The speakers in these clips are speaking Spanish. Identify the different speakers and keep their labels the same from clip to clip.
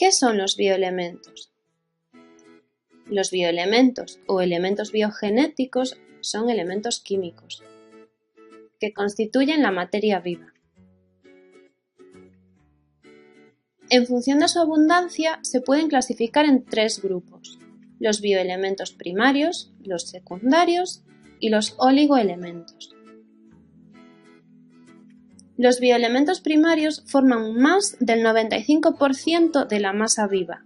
Speaker 1: ¿Qué son los bioelementos? Los bioelementos o elementos biogenéticos son elementos químicos que constituyen la materia viva. En función de su abundancia, se pueden clasificar en 3 grupos: los bioelementos primarios, los secundarios y los oligoelementos. Los bioelementos primarios forman más del 95% de la masa viva.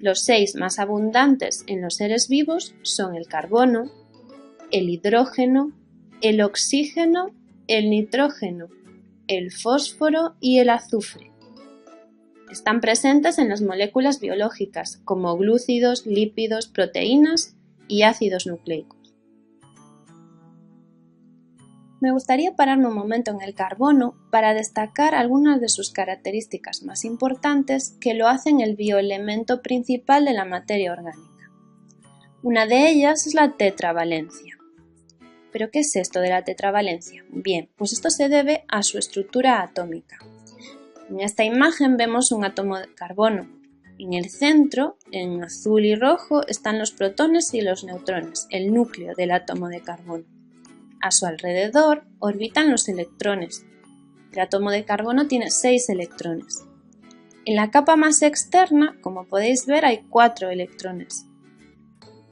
Speaker 1: Los 6 más abundantes en los seres vivos son el carbono, el hidrógeno, el oxígeno, el nitrógeno, el fósforo y el azufre. Están presentes en las moléculas biológicas como glúcidos, lípidos, proteínas y ácidos nucleicos. Me gustaría pararme un momento en el carbono para destacar algunas de sus características más importantes que lo hacen el bioelemento principal de la materia orgánica. Una de ellas es la tetravalencia. ¿Pero qué es esto de la tetravalencia? Bien, pues esto se debe a su estructura atómica. En esta imagen vemos un átomo de carbono. En el centro, en azul y rojo, están los protones y los neutrones, el núcleo del átomo de carbono. A su alrededor orbitan los electrones. El átomo de carbono tiene 6 electrones. En la capa más externa, como podéis ver, hay 4 electrones.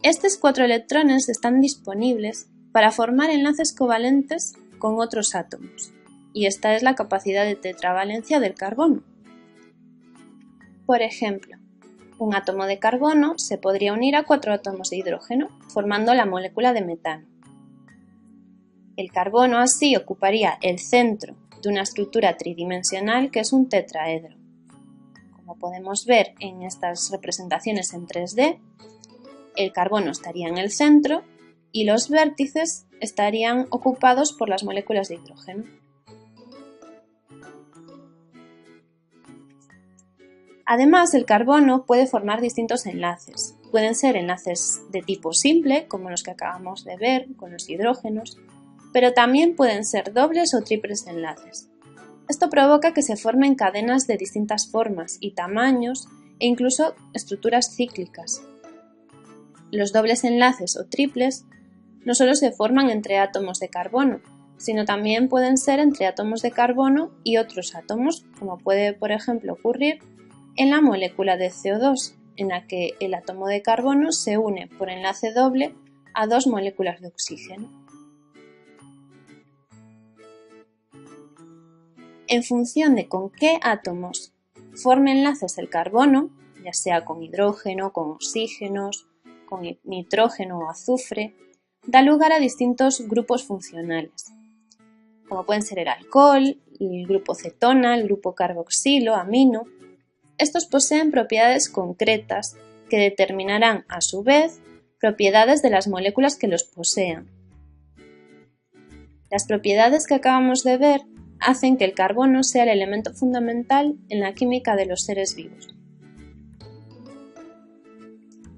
Speaker 1: Estos 4 electrones están disponibles para formar enlaces covalentes con otros átomos, y esta es la capacidad de tetravalencia del carbono. Por ejemplo, un átomo de carbono se podría unir a 4 átomos de hidrógeno, formando la molécula de metano. El carbono así ocuparía el centro de una estructura tridimensional que es un tetraedro. Como podemos ver en estas representaciones en 3D, el carbono estaría en el centro y los vértices estarían ocupados por las moléculas de hidrógeno. Además, el carbono puede formar distintos enlaces. Pueden ser enlaces de tipo simple, como los que acabamos de ver con los hidrógenos, pero también pueden ser dobles o triples enlaces. Esto provoca que se formen cadenas de distintas formas y tamaños e incluso estructuras cíclicas. Los dobles enlaces o triples no solo se forman entre átomos de carbono, sino también pueden ser entre átomos de carbono y otros átomos, como puede, por ejemplo, ocurrir en la molécula de CO2, en la que el átomo de carbono se une por enlace doble a 2 moléculas de oxígeno. En función de con qué átomos forme enlaces el carbono, ya sea con hidrógeno, con oxígenos, con nitrógeno o azufre, da lugar a distintos grupos funcionales, como pueden ser el alcohol, el grupo cetona, el grupo carboxilo, amino. Estos poseen propiedades concretas que determinarán, a su vez, propiedades de las moléculas que los posean. Las propiedades que acabamos de ver hacen que el carbono sea el elemento fundamental en la química de los seres vivos.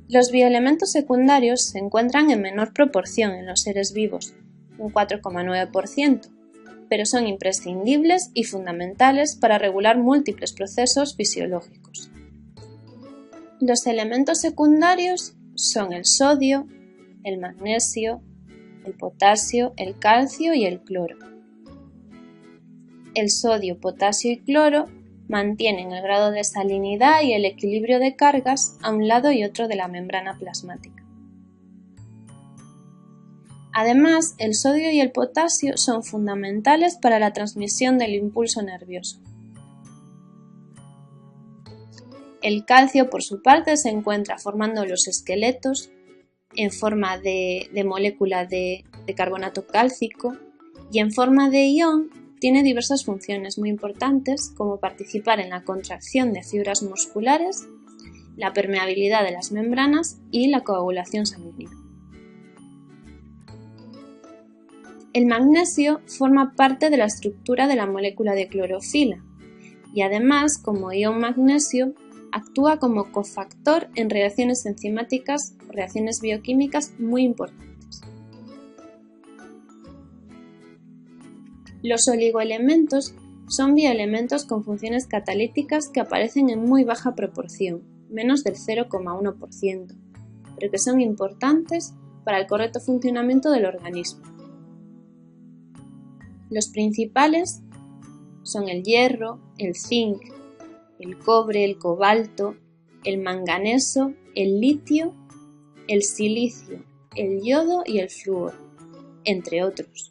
Speaker 1: Los bioelementos secundarios se encuentran en menor proporción en los seres vivos, un 4,9%, pero son imprescindibles y fundamentales para regular múltiples procesos fisiológicos. Los elementos secundarios son el sodio, el magnesio, el potasio, el calcio y el cloro. El sodio, potasio y cloro mantienen el grado de salinidad y el equilibrio de cargas a un lado y otro de la membrana plasmática. Además, el sodio y el potasio son fundamentales para la transmisión del impulso nervioso. El calcio, por su parte, se encuentra formando los esqueletos en forma de molécula de carbonato cálcico y en forma de ion. Tiene diversas funciones muy importantes, como participar en la contracción de fibras musculares, la permeabilidad de las membranas y la coagulación sanguínea. El magnesio forma parte de la estructura de la molécula de clorofila y además, como ion magnesio, actúa como cofactor en reacciones enzimáticas o reacciones bioquímicas muy importantes. Los oligoelementos son bioelementos con funciones catalíticas que aparecen en muy baja proporción, menos del 0,1%, pero que son importantes para el correcto funcionamiento del organismo. Los principales son el hierro, el zinc, el cobre, el cobalto, el manganeso, el litio, el silicio, el yodo y el flúor, entre otros.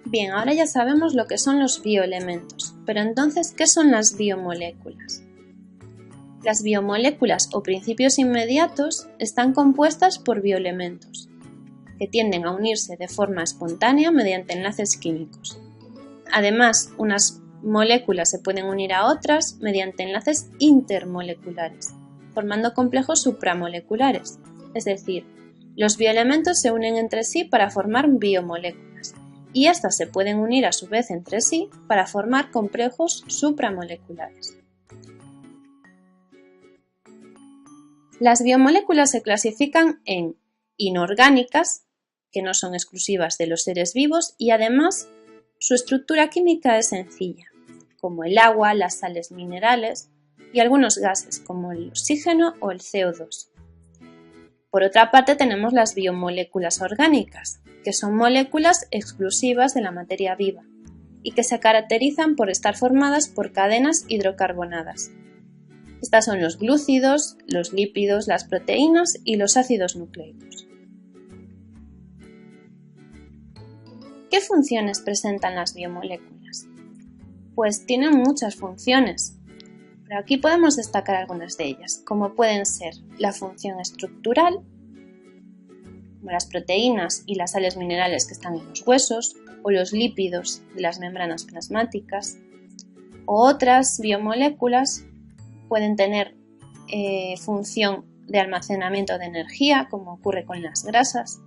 Speaker 1: Bien, ahora ya sabemos lo que son los bioelementos, pero entonces, ¿qué son las biomoléculas? Las biomoléculas o principios inmediatos están compuestas por bioelementos, que tienden a unirse de forma espontánea mediante enlaces químicos. Además, unas moléculas se pueden unir a otras mediante enlaces intermoleculares, formando complejos supramoleculares, es decir, los bioelementos se unen entre sí para formar biomoléculas, y éstas se pueden unir a su vez entre sí para formar complejos supramoleculares. Las biomoléculas se clasifican en inorgánicas, que no son exclusivas de los seres vivos, y además su estructura química es sencilla, como el agua, las sales minerales y algunos gases como el oxígeno o el CO2. Por otra parte tenemos las biomoléculas orgánicas, que son moléculas exclusivas de la materia viva y que se caracterizan por estar formadas por cadenas hidrocarbonadas. Estas son los glúcidos, los lípidos, las proteínas y los ácidos nucleicos. ¿Qué funciones presentan las biomoléculas? Pues tienen muchas funciones, pero aquí podemos destacar algunas de ellas, como pueden ser la función estructural, como las proteínas y las sales minerales que están en los huesos, o los lípidos de las membranas plasmáticas, o otras biomoléculas pueden tener función de almacenamiento de energía, como ocurre con las grasas.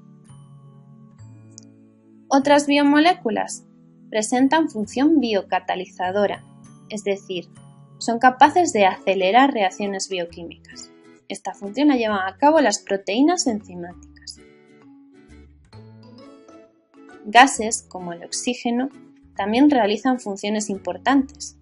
Speaker 1: Otras biomoléculas presentan función biocatalizadora, es decir, son capaces de acelerar reacciones bioquímicas. Esta función la llevan a cabo las proteínas enzimáticas. Gases, como el oxígeno, también realizan funciones importantes.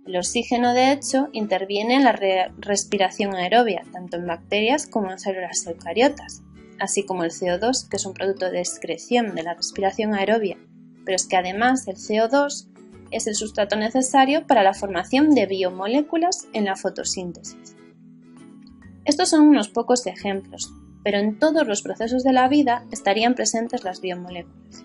Speaker 1: El oxígeno, de hecho, interviene en la respiración aerobia, tanto en bacterias como en células eucariotas, así como el CO2, que es un producto de excreción de la respiración aerobia, pero es que además el CO2 es el sustrato necesario para la formación de biomoléculas en la fotosíntesis. Estos son unos pocos ejemplos, pero en todos los procesos de la vida estarían presentes las biomoléculas.